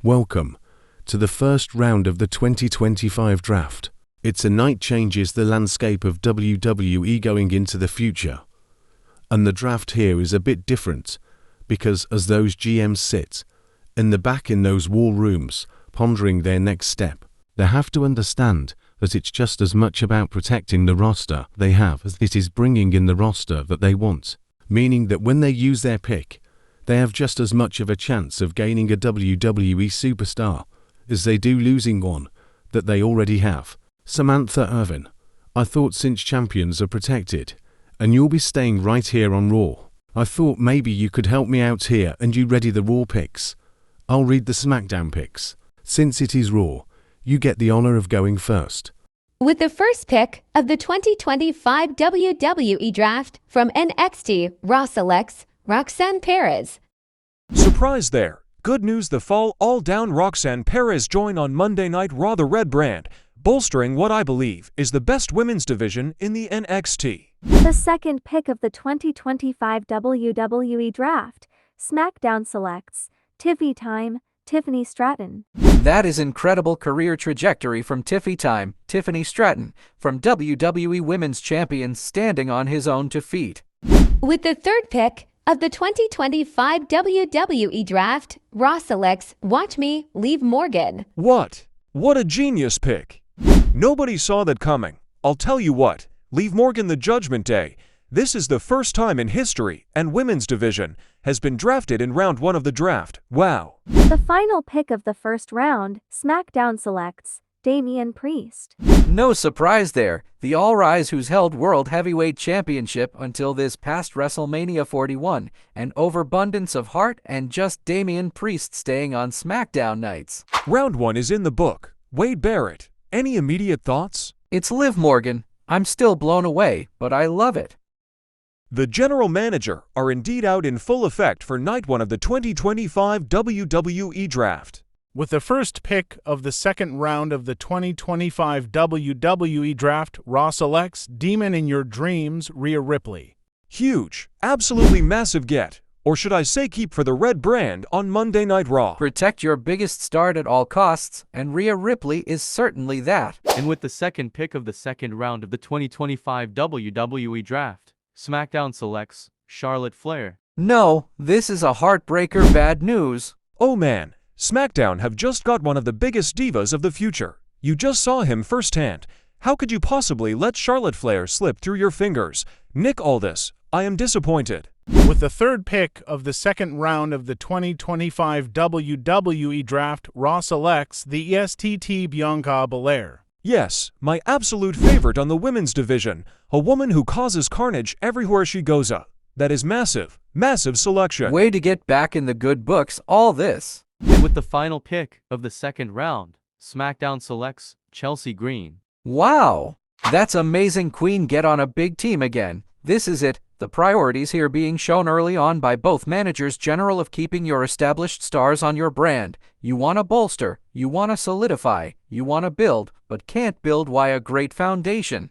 Welcome to the first round of the 2025 draft. It's a night changes the landscape of WWE going into the future. And the draft here is a bit different because as those GMs sit in the back in those war rooms pondering their next step, they have to understand that it's just as much about protecting the roster they have as it is bringing in the roster that they want, meaning that when they use their pick, they have just as much of a chance of gaining a WWE superstar as they do losing one that they already have. Samantha Irvin, I thought since champions are protected, and you'll be staying right here on Raw, I thought maybe you could help me out here and you ready the Raw picks. I'll read the Smackdown picks. Since it is Raw, you get the honor of going first. With the first pick of the 2025 WWE Draft from NXT, Raw selects Roxanne Perez. Surprise there! Good news, the fall all down Roxanne Perez joined on Monday Night Raw the Red Brand, bolstering what I believe is the best women's division in the NXT. The second pick of the 2025 WWE Draft, SmackDown selects Tiffy Time, Tiffany Stratton. That is incredible career trajectory from Tiffy Time, Tiffany Stratton, from WWE Women's Champion standing on his own 2 feet. With the third pick of the 2025 WWE Draft, Raw selects Watch Me, Liv Morgan. What a genius pick! Nobody saw that coming. I'll tell you what, Liv Morgan the Judgment Day. This is the first time in history and women's division has been drafted in round 1 of the draft. Wow. The final pick of the first round, SmackDown selects Damian Priest. No surprise there, the All Rise who's held World Heavyweight Championship until this past WrestleMania 41, an overabundance of heart and just Damian Priest staying on SmackDown nights. Round 1 is in the book. Wade Barrett, any immediate thoughts? It's Liv Morgan. I'm still blown away, but I love it. The general manager are indeed out in full effect for night 1 of the 2025 WWE Draft. With the first pick of the second round of the 2025 WWE Draft, Raw selects Demon in Your Dreams, Rhea Ripley. Huge, absolutely massive get, or should I say keep for the Red Brand on Monday Night Raw. Protect your biggest star at all costs, and Rhea Ripley is certainly that. And with the second pick of the second round of the 2025 WWE Draft, SmackDown selects Charlotte Flair. No, this is a heartbreaker bad news. Oh man, SmackDown have just got one of the biggest divas of the future. You just saw him firsthand. How could you possibly let Charlotte Flair slip through your fingers? Nick Aldis, I am disappointed. With the third pick of the second round of the 2025 WWE Draft, Raw selects the ESTT Bianca Belair. Yes, my absolute favorite on the women's division, a woman who causes carnage everywhere she goes up. That is massive, massive selection. Way to get back in the good books, all this. And with the final pick of the second round, SmackDown selects Chelsea Green. Wow, that's amazing. Queen get on a big team again. This is it, the priorities here being shown early on by both managers general of keeping your established stars on your brand. You want to bolster, you want to solidify, you want to build, but can't build why a great foundation.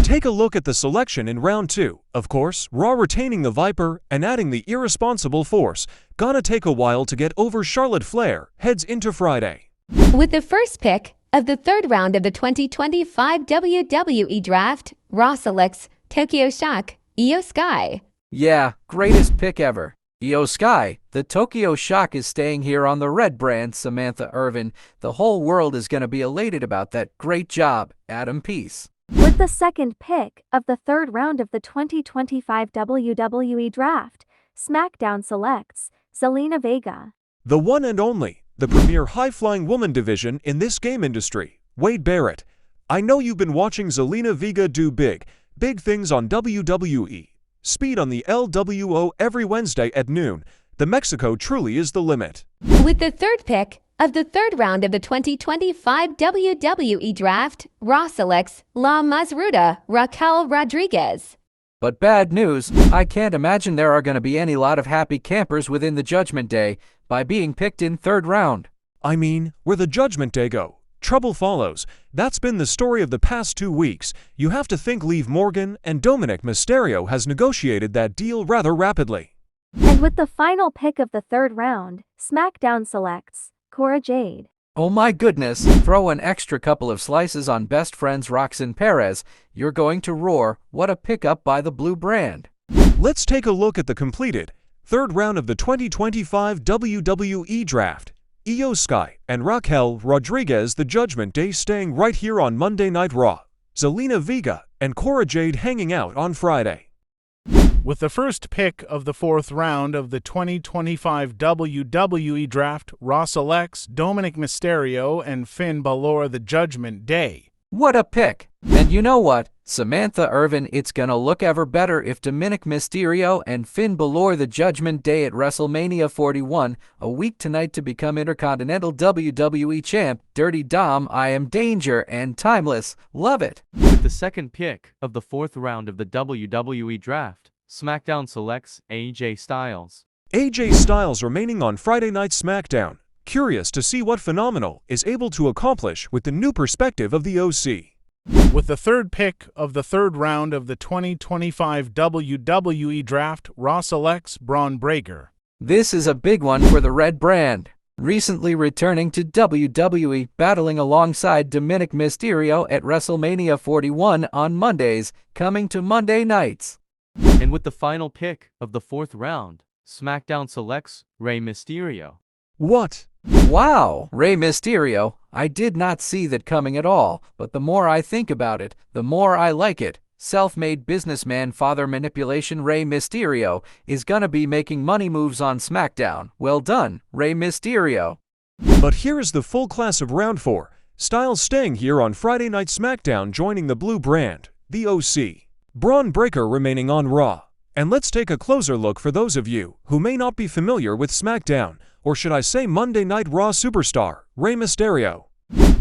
Take a look at the selection in round 2. Of course, Raw retaining the Viper and adding the irresponsible Force. Gonna take a while to get over Charlotte Flair, heads into Friday. With the first pick of the third round of the 2025 WWE Draft, Raw selects Tokyo Shock, Io Sky. Yeah, greatest pick ever. Io Sky, the Tokyo Shock is staying here on the Red Brand. Samantha Irvin, the whole world is gonna be elated about that. Great job, Adam Peace. With the second pick of the third round of the 2025 WWE Draft, SmackDown selects Zelina Vega. The one and only, the premier high-flying woman division in this game industry, Wade Barrett. I know you've been watching Zelina Vega do big things on WWE. Speed on the LWO every Wednesday at noon. The Mexico truly is the limit. With the third pick of the third round of the 2025 WWE Draft, Raw selects La Mazruda, Raquel Rodriguez. But bad news, I can't imagine there are going to be any lot of happy campers within the Judgment Day by being picked in third round. I mean, where the Judgment Day go, trouble follows. That's been the story of the past 2 weeks. You have to think Liv Morgan and Dominic Mysterio has negotiated that deal rather rapidly. And with the final pick of the third round, SmackDown selects Cora Jade. Oh my goodness, throw an extra couple of slices on best friends Roxanne Perez. You're going to roar. What a pickup by the blue brand. Let's take a look at the completed third round of the 2025 WWE Draft. Io Sky and Raquel Rodriguez the Judgment Day staying right here on Monday Night Raw. Zelina Vega and Cora Jade hanging out on Friday. With the first pick of the fourth round of the 2025 WWE Draft, Raw selects Dominic Mysterio and Finn Balor the Judgment Day. What a pick! And you know what, Samantha Irvin, it's gonna look ever better if Dominic Mysterio and Finn Balor the Judgment Day at WrestleMania 41, a week tonight to become Intercontinental WWE Champ. Dirty Dom, I Am Danger, and Timeless. Love it! With the second pick of the fourth round of the WWE Draft, SmackDown selects AJ Styles. AJ Styles remaining on Friday Night SmackDown. Curious to see what Phenomenal is able to accomplish with the new perspective of the OC. With the third pick of the third round of the 2025 WWE Draft, Raw selects Braun Breaker. This is a big one for the Red brand. Recently returning to WWE, battling alongside Dominic Mysterio at WrestleMania 41 on Mondays, coming to Monday nights. And with the final pick of the fourth round, SmackDown selects Rey Mysterio. What? Wow, Rey Mysterio. I did not see that coming at all, but the more I think about it, the more I like it. Self-made businessman father manipulation Rey Mysterio is gonna be making money moves on SmackDown. Well done, Rey Mysterio. But here is the full class of round 4. Styles staying here on Friday Night SmackDown joining the blue brand, the OC. Braun Breaker remaining on Raw. And let's take a closer look for those of you who may not be familiar with SmackDown, or should I say Monday Night Raw superstar, Rey Mysterio.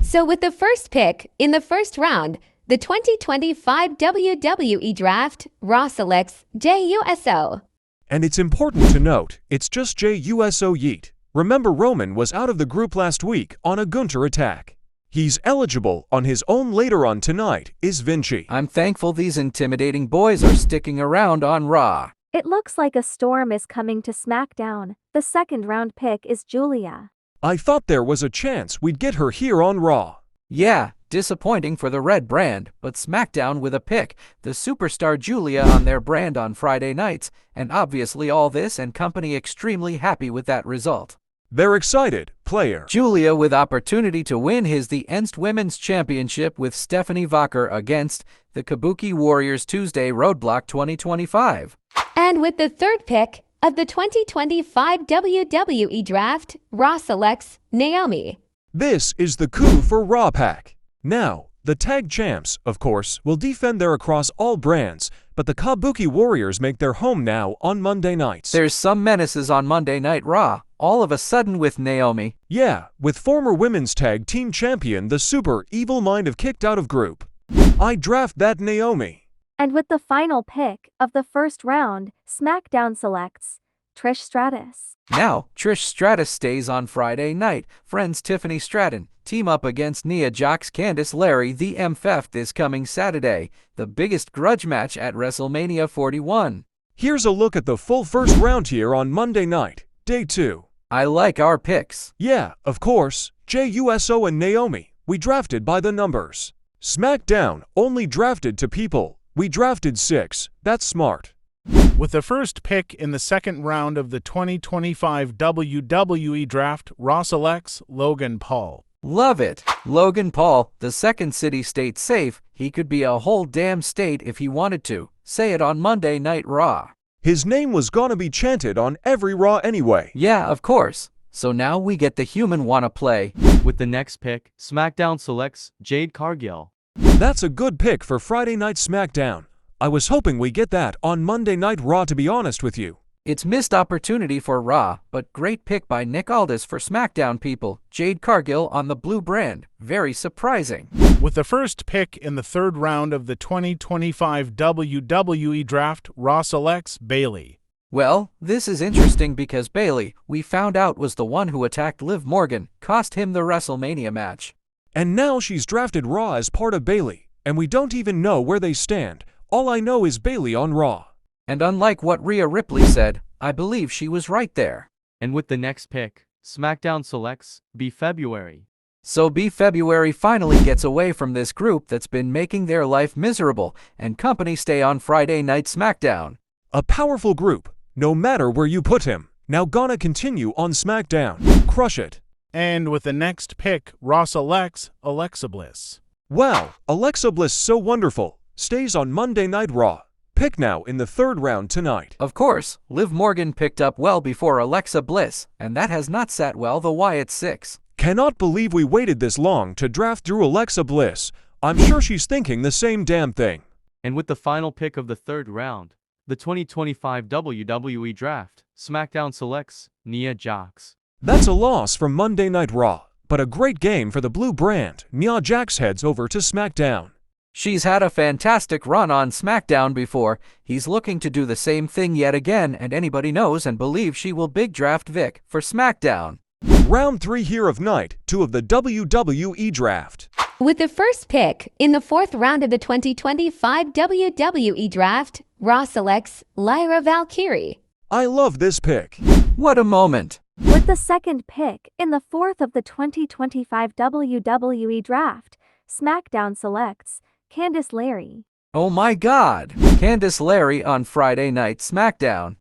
So with the first pick in the first round, the 2025 WWE Draft, Raw selects Jey Uso. And it's important to note, it's just Jey Uso Yeet. Remember Roman was out of the group last week on a Gunter attack. He's eligible on his own later on tonight is Vinci. I'm thankful these intimidating boys are sticking around on Raw. It looks like a storm is coming to SmackDown. The second round pick is Julia. I thought there was a chance we'd get her here on Raw. Yeah, disappointing for the Red brand, but SmackDown with a pick, the superstar Julia on their brand on Friday nights, and obviously all this and company extremely happy with that result. They're excited, player. Julia with opportunity to win his the Enst Women's Championship with Stephanie Vacher against the Kabuki Warriors Tuesday Roadblock 2025. And with the third pick of the 2025 WWE Draft, Raw selects Naomi. This is the coup for Raw Pack. Now, the tag champs, of course, will defend their across all brands, but the Kabuki Warriors make their home now on Monday nights. There's some menaces on Monday Night Raw, all of a sudden with Naomi. Yeah, with former women's tag team champion the Super Evil Mind have kicked out of group. I draft that Naomi. And with the final pick of the first round, SmackDown selects Trish Stratus. Now, Trish Stratus stays on Friday night. Friends Tiffany Stratton team up against Nia Jax Candice Larry the MFF this coming Saturday, the biggest grudge match at WrestleMania 41. Here's a look at the full first round here on Monday night, day 2. I like our picks. Yeah, of course, Jey Uso and Naomi, we drafted by the numbers. SmackDown only drafted to people. We drafted 6, that's smart. With the first pick in the second round of the 2025 WWE Draft, Raw selects Logan Paul. Love it. Logan Paul, the second city state safe. He could be a whole damn state if he wanted to. Say it on Monday Night Raw. His name was gonna be chanted on every Raw anyway. Yeah, of course. So now we get the human wanna play. With the next pick, SmackDown selects Jade Cargill. That's a good pick for Friday Night SmackDown. I was hoping we get that on Monday Night Raw, to be honest with you. It's missed opportunity for Raw, but great pick by Nick Aldis for SmackDown people. Jade Cargill on the blue brand. Very surprising. With the first pick in the third round of the 2025 WWE Draft, Raw selects Bayley. Well, this is interesting because Bayley, we found out, was the one who attacked Liv Morgan, cost him the WrestleMania match. And now she's drafted Raw as part of Bayley, and we don't even know where they stand. All I know is Bayley on Raw. And unlike what Rhea Ripley said, I believe she was right there. And with the next pick, SmackDown selects B. February. So B. February finally gets away from this group that's been making their life miserable, and company stay on Friday Night SmackDown. A powerful group, no matter where you put him. Now gonna continue on SmackDown. Crush it. And with the next pick, Raw selects Alexa Bliss. Wow, Alexa Bliss so wonderful. Stays on Monday Night Raw. Pick now in the third round tonight. Of course, Liv Morgan picked up well before Alexa Bliss, and that has not sat well the Wyatt Six. Cannot believe we waited this long to draft through Alexa Bliss. I'm sure she's thinking the same damn thing. And with the final pick of the third round, the 2025 WWE Draft, SmackDown selects Nia Jax. That's a loss from Monday Night Raw, but a great game for the blue brand. Nia Jax heads over to SmackDown. She's had a fantastic run on SmackDown before. He's looking to do the same thing yet again, and anybody knows and believes she will big draft Vic for SmackDown. Round 3 here of Night 2 of the WWE Draft. With the first pick in the fourth round of the 2025 WWE Draft, Raw selects Lyra Valkyrie. I love this pick. What a moment! With the second pick in the fourth of the 2025 WWE Draft, SmackDown selects Candice LeRae. Oh my God! Candice LeRae on Friday Night SmackDown.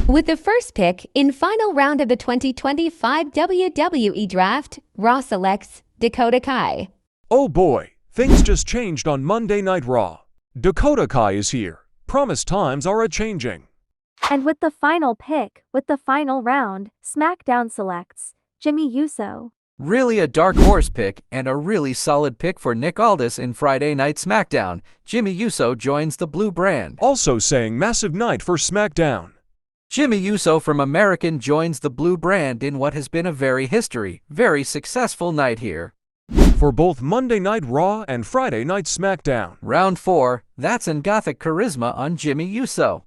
With the first pick in final round of the 2025 WWE Draft, Raw selects Dakota Kai. Oh boy, things just changed on Monday Night Raw. Dakota Kai is here. Promise times are a-changing. And with the final pick, with the final round, SmackDown selects Jimmy Uso. Really a dark horse pick and a really solid pick for Nick Aldis in Friday Night SmackDown. Jimmy Uso joins the blue brand. Also saying massive night for SmackDown. Jimmy Uso from American joins the blue brand in what has been a very successful night here. For both Monday Night Raw and Friday Night SmackDown. Round 4, that's an Gothic Charisma on Jimmy Uso.